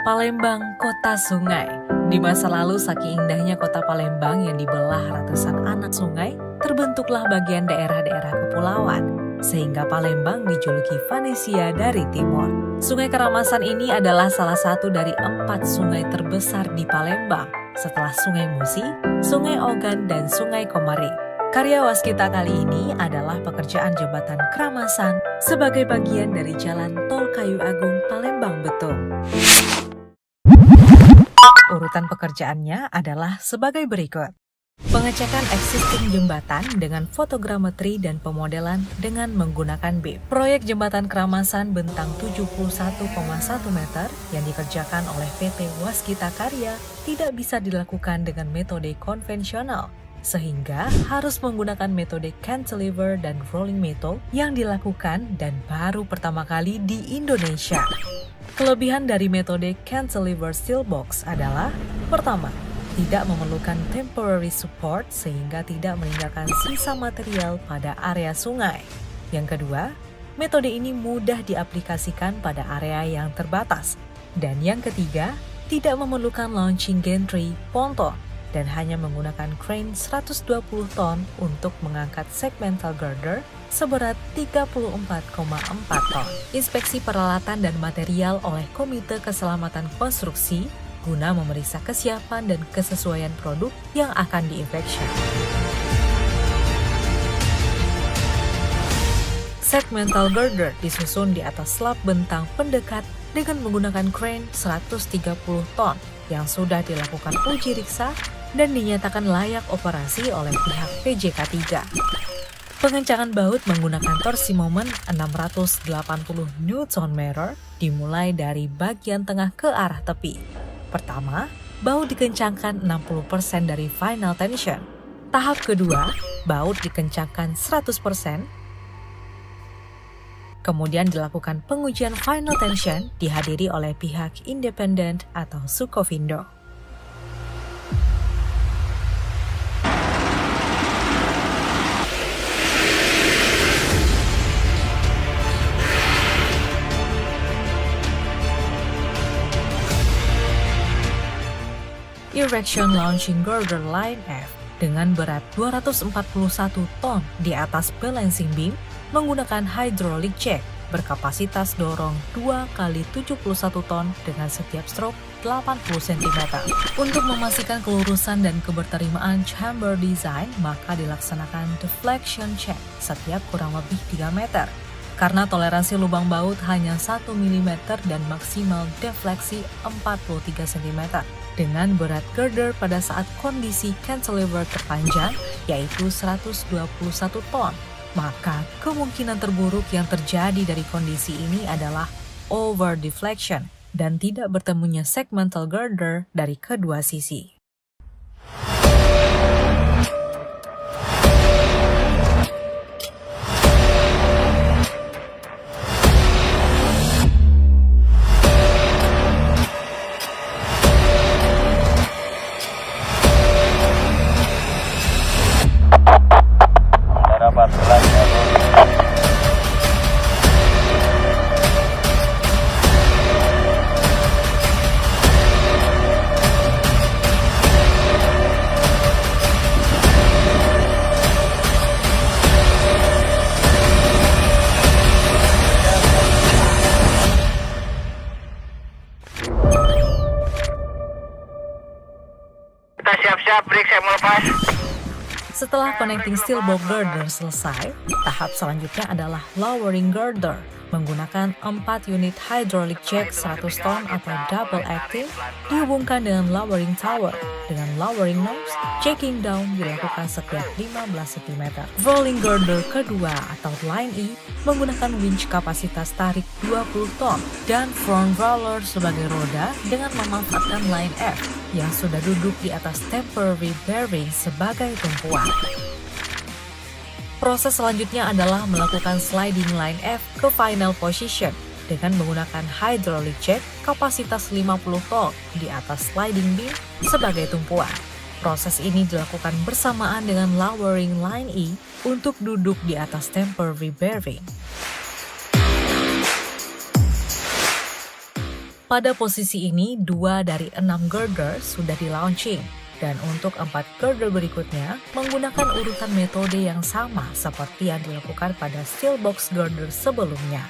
Palembang, kota sungai. Di masa lalu, saking indahnya kota Palembang yang dibelah ratusan anak sungai, terbentuklah bagian daerah-daerah kepulauan, sehingga Palembang dijuluki Venesia dari timur. Sungai Keramasan ini adalah salah satu dari 4 sungai terbesar di Palembang, setelah Sungai Musi, Sungai Ogan, dan Sungai Komering. Karya waskita kali ini adalah pekerjaan jembatan Keramasan sebagai bagian dari Jalan Tol Kayu Agung Palembang Betung. Urutan pekerjaannya adalah sebagai berikut. Pengecekan existing jembatan dengan fotogrametri dan pemodelan dengan menggunakan BIM. Proyek jembatan Keramasan bentang 71,1 meter yang dikerjakan oleh PT Waskita Karya tidak bisa dilakukan dengan metode konvensional, sehingga harus menggunakan metode cantilever dan rolling metal yang dilakukan dan baru pertama kali di Indonesia. Kelebihan dari metode cantilever steel box adalah, pertama, tidak memerlukan temporary support sehingga tidak meninggalkan sisa material pada area sungai. Yang kedua, metode ini mudah diaplikasikan pada area yang terbatas. Dan yang ketiga, tidak memerlukan launching gantry ponton dan hanya menggunakan crane 120 ton untuk mengangkat segmental girder seberat 34,4 ton. Inspeksi peralatan dan material oleh Komite Keselamatan Konstruksi guna memeriksa kesiapan dan kesesuaian produk yang akan di-infection. Segmental girder disusun di atas slab bentang pendekat dengan menggunakan crane 130 ton yang sudah dilakukan uji riksa dan dinyatakan layak operasi oleh pihak PJK 3. Pengencangan baut menggunakan torsi moment 680 Nm dimulai dari bagian tengah ke arah tepi. Pertama, baut dikencangkan 60% dari final tension. Tahap kedua, baut dikencangkan 100%. Kemudian dilakukan pengujian final tension dihadiri oleh pihak independen atau Sukovindo. Erection Launching Girder Line F dengan berat 241 ton di atas balancing beam menggunakan hydraulic jack berkapasitas dorong 2x71 ton dengan setiap stroke 80 cm. Untuk memastikan kelurusan dan keberterimaan chamber design, maka dilaksanakan deflection check setiap kurang lebih 3 meter. Karena toleransi lubang baut hanya 1 mm dan maksimal defleksi 43 cm. Dengan berat girder pada saat kondisi cantilever terpanjang, yaitu 121 ton, maka kemungkinan terburuk yang terjadi dari kondisi ini adalah over deflection dan tidak bertemunya segmental girder dari kedua sisi. Kita siap-siap, break, saya mau lepas. Setelah connecting steel bolt girder selesai, tahap selanjutnya adalah lowering girder menggunakan 4 unit hydraulic jack 100 ton atau double acting dihubungkan dengan lowering tower. Dengan lowering nose, jacking down dilakukan setiap 15 cm. Rolling girder kedua atau line E menggunakan winch kapasitas tarik 20 ton dan front roller sebagai roda dengan memanfaatkan line F yang sudah duduk di atas temporary bearing sebagai tumpuan. Proses selanjutnya adalah melakukan sliding line F ke final position dengan menggunakan hydraulic jack kapasitas 50 ton di atas sliding beam sebagai tumpuan. Proses ini dilakukan bersamaan dengan lowering line E untuk duduk di atas temporary bearing. Pada posisi ini, 2 dari 6 girder sudah di-launching. Dan untuk 4 girder berikutnya, menggunakan urutan metode yang sama seperti yang dilakukan pada steel box girder sebelumnya.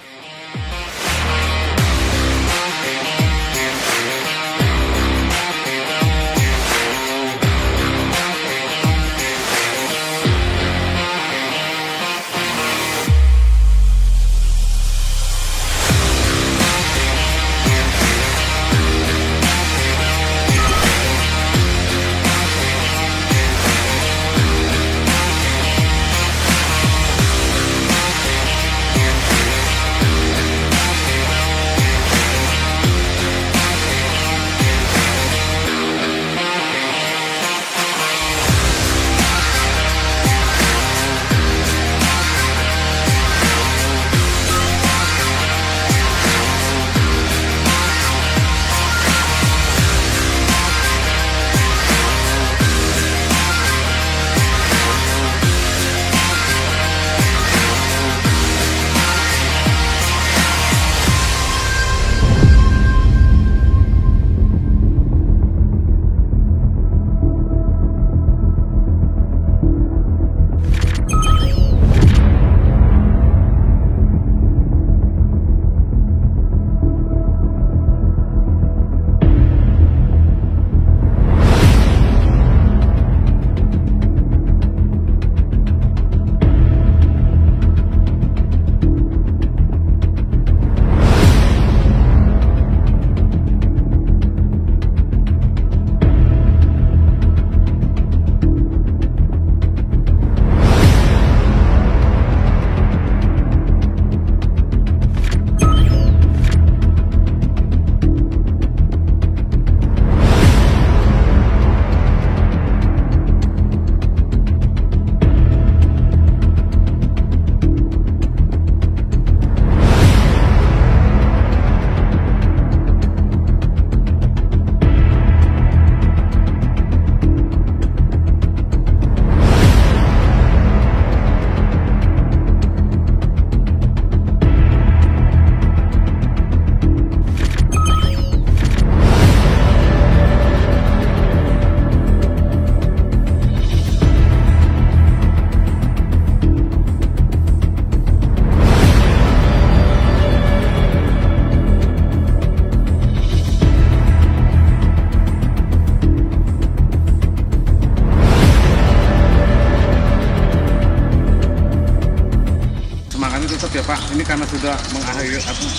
Tetap ya Pak, ini karena sudah mengakhiri atau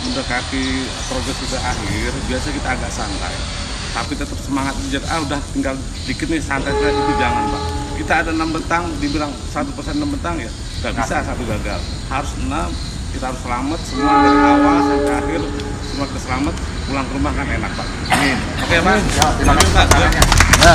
mendekati progres sudah akhir, biasa kita agak santai. Tapi tetap semangat udah tinggal dikit nih, santai saja, itu jangan Pak. Kita ada 6 bentang, dibilang 1% 6 bentang ya, nggak bisa 1 gagal. Harus 6, kita harus selamat semua dari awal sampai akhir, semua kita selamat, pulang ke rumah kan enak Pak. Amin. Oke Pak, terima kasih Pak. Ya.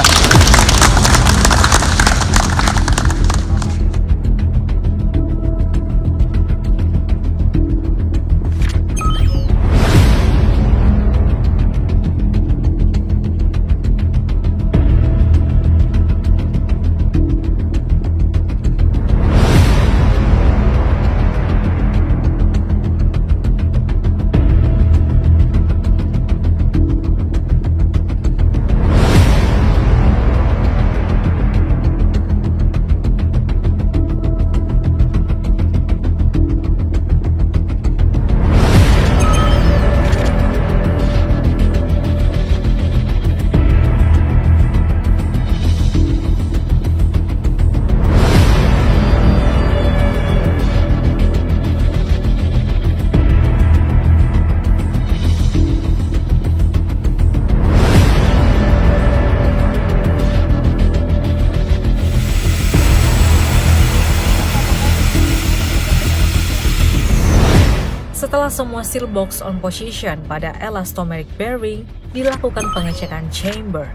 Setelah semua seal box on position pada elastomeric bearing, dilakukan pengecekan chamber.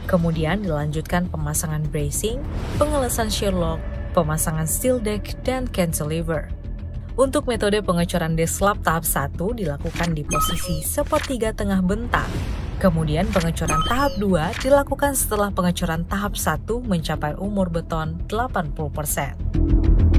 Kemudian dilanjutkan pemasangan bracing, pengelesan shear lock, pemasangan steel deck, dan cantilever. Untuk metode pengecoran deslab tahap 1 dilakukan di posisi sepertiga tengah bentang. Kemudian pengecoran tahap 2 dilakukan setelah pengecoran tahap 1 mencapai umur beton 80%.